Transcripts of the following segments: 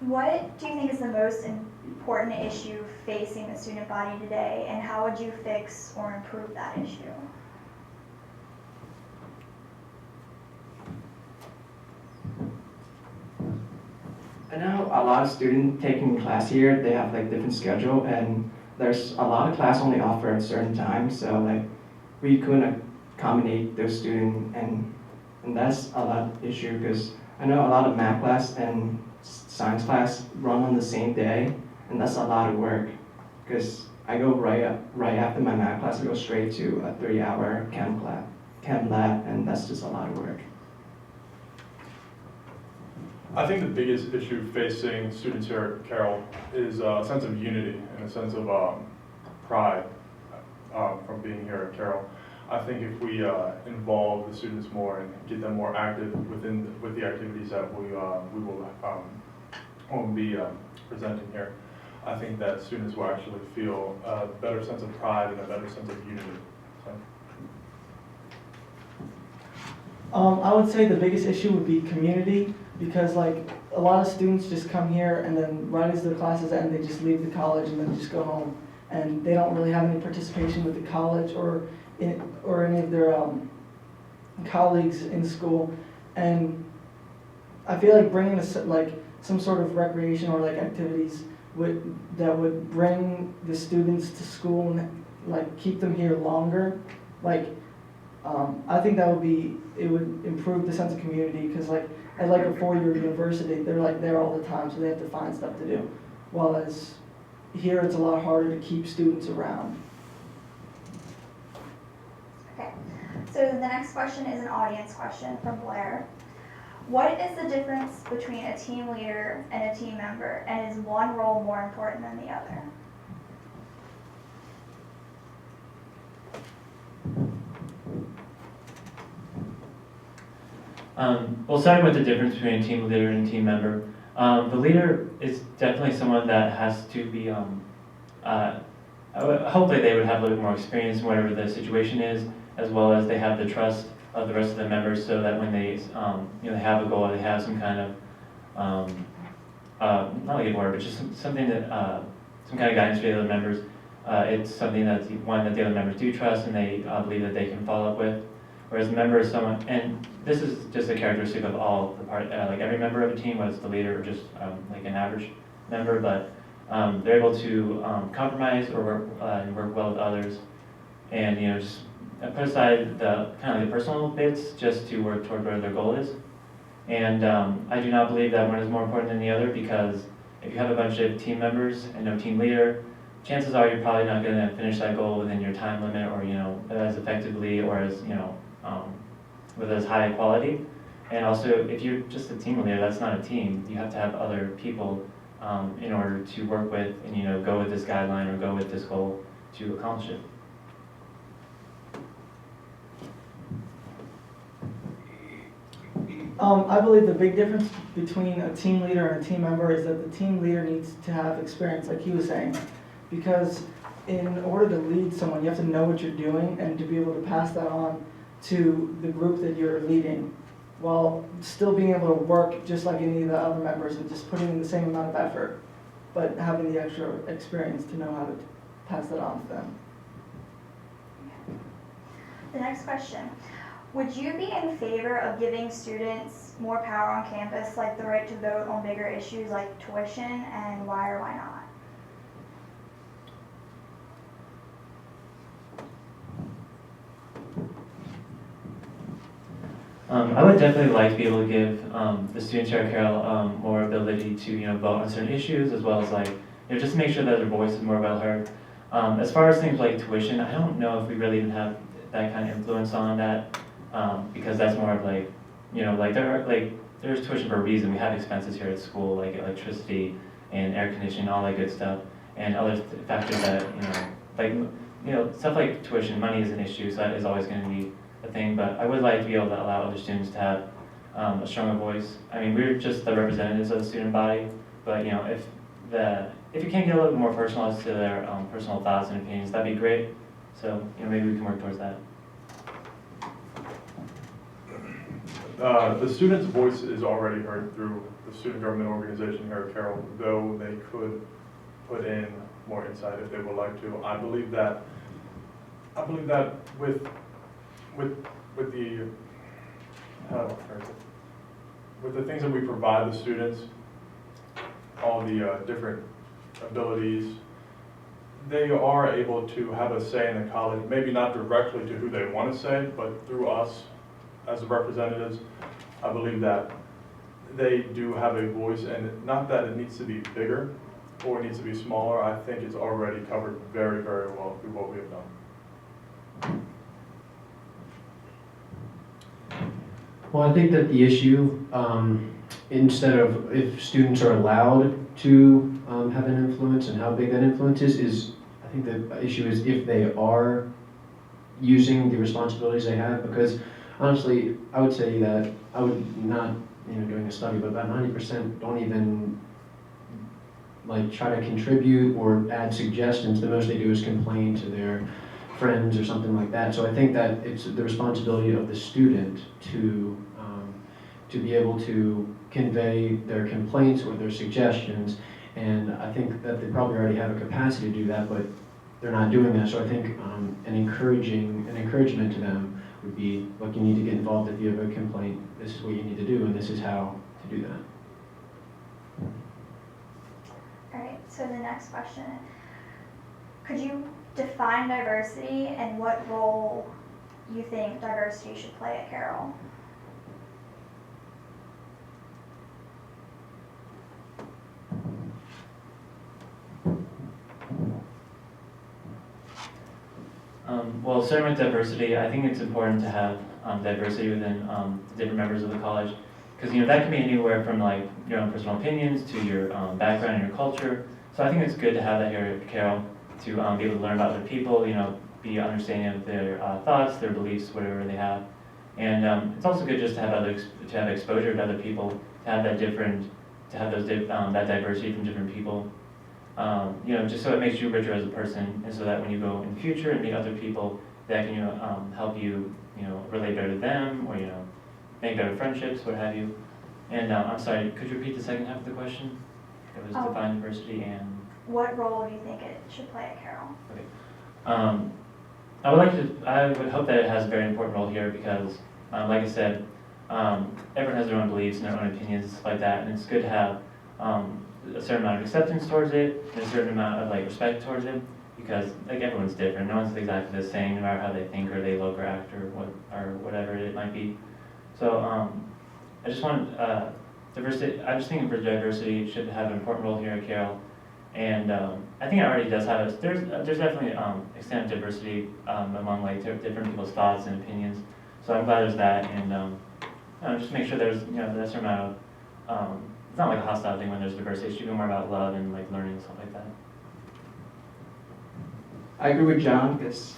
What do you think is the most important issue facing the student body today, and how would you fix or improve that issue? I know a lot of students taking class here, they have like different schedule, and there's a lot of class only offer at certain times, so like we couldn't accommodate those students, and that's a lot of issue because I know a lot of math class and science class run on the same day, and that's a lot of work because I go right after my math class, I go straight to a 3-hour chem lab, and that's just a lot of work. I think the biggest issue facing students here at Carroll is a sense of unity and a sense of pride from being here at Carroll. I think if we involve the students more and get them more active with the activities that we will be presenting here, I think that students will actually feel a better sense of pride and a better sense of unity. So. I would say the biggest issue would be community, because like a lot of students just come here and then right as their classes end, they just leave the college and then just go home, and they don't really have any participation with the college or any of their colleagues in school. And I feel like bringing some sort of recreation or like activities that would bring the students to school and like keep them here longer, I think it would improve the sense of community, because like at like a 4-year university, they're like there all the time, so they have to find stuff to do. While as here, it's a lot harder to keep students around. Okay, so the next question is an audience question from Blair. What is the difference between a team leader and a team member, and is one role more important than the other? Well, starting with the difference between a team leader and a team member, the leader is definitely someone that has to be, hopefully they would have a little bit more experience in whatever the situation is, as well as they have the trust of the rest of the members, so that when they, they have a goal, they have some kind of, not like a word, but just something that, some kind of guidance for the other members. It's something that the other members do trust and they believe that they can follow up with. Whereas a member is someone, and this is just a characteristic of all the like every member of a team, whether it's the leader or just like an average member, but they're able to compromise or work well with others, and just put aside the kind of like the personal bits just to work toward where their goal is. And I do not believe that one is more important than the other, because if you have a bunch of team members and no team leader, chances are you're probably not going to finish that goal within your time limit, or as effectively, or as with as high quality. And also, if you're just a team leader, that's not a team. You have to have other people in order to work with and go with this guideline or go with this goal to accomplish it. I believe the big difference between a team leader and a team member is that the team leader needs to have experience, like he was saying, because in order to lead someone, you have to know what you're doing and to be able to pass that on to the group that you're leading, while still being able to work just like any of the other members and just putting in the same amount of effort, but having the extra experience to know how to pass that on to them. The next question. Would you be in favor of giving students more power on campus, like the right to vote on bigger issues like tuition, and why or why not? I would definitely like to be able to give the students here at Carroll more ability to vote on certain issues, as well as just to make sure that their voice is more well heard. As far as things like tuition, I don't know if we really even have that kind of influence on that, because that's more of there's tuition for a reason. We have expenses here at school like electricity and air conditioning, all that good stuff, and other factors that stuff like tuition. Money is an issue, so that is always going to be a thing, but I would like to be able to allow other students to have a stronger voice. I mean, we're just the representatives of the student body, but if you can get a little bit more personal as to their personal thoughts and opinions, that'd be great. So maybe we can work towards that. The student's voice is already heard through the student government organization here at Carroll, though they could put in more insight if they would like to. I believe that with the how do I phrase it? With the things that we provide the students, all the different abilities, they are able to have a say in the college, maybe not directly to who they want to say, but through us as the representatives. I believe that they do have a voice, and not that it needs to be bigger or it needs to be smaller. I think it's already covered very, very well through what we have done. Well, I think that the issue, instead of if students are allowed to have an influence and how big that influence is I think the issue is if they are using the responsibilities they have, because honestly, I would say that I would not, doing a study, but about 90% don't even like try to contribute or add suggestions. The most they do is complain to their friends or something like that. So I think that it's the responsibility of the student to be able to convey their complaints or their suggestions. And I think that they probably already have a capacity to do that, but they're not doing that. So I think an encouragement to them would be, look, you need to get involved if you have a complaint. This is what you need to do, and this is how to do that. All right, so the next question, could you define diversity and what role you think diversity should play at Carroll? Well, starting with diversity, I think it's important to have diversity within different members of the college, because that can be anywhere from like your own personal opinions to your background and your culture. So I think it's good to have that here at Carroll to be able to learn about other people, be understanding of their thoughts, their beliefs, whatever they have, and it's also good just to have exposure to other people, to have that that diversity from different people. Just so it makes you richer as a person, and so that when you go in the future and meet other people, that can help you relate better to them, or make better friendships, what have you. And I'm sorry, could you repeat the second half of the question? It was define diversity and what role do you think it should play at Carroll? Okay. I would hope that it has a very important role here because, like I said, everyone has their own beliefs and their own opinions and stuff like that, and it's good to have a certain amount of acceptance towards it and a certain amount of respect towards it, because everyone's different. No one's exactly the same, no matter how they think or they look or act or whatever it might be. So I just want diversity. I'm just thinking for diversity should have an important role here at Carroll, and I think it already does have it. There's definitely extent of diversity among different people's thoughts and opinions. So I'm glad there's that, and just make sure there's that certain amount of it's not like a hostile thing when there's diversity. It should be more about love and learning and stuff like that. I agree with John, because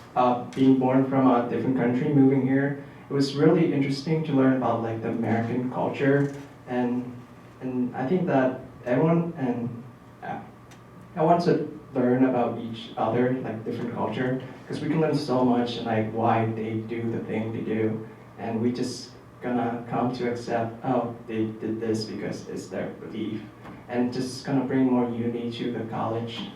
being born from a different country, moving here, it was really interesting to learn about the American culture, and I think that everyone I want to learn about each other, different culture, because we can learn so much and why they do the thing they do, and we just gonna come to accept, oh, they did this because it's their belief, and just gonna bring more unity to the college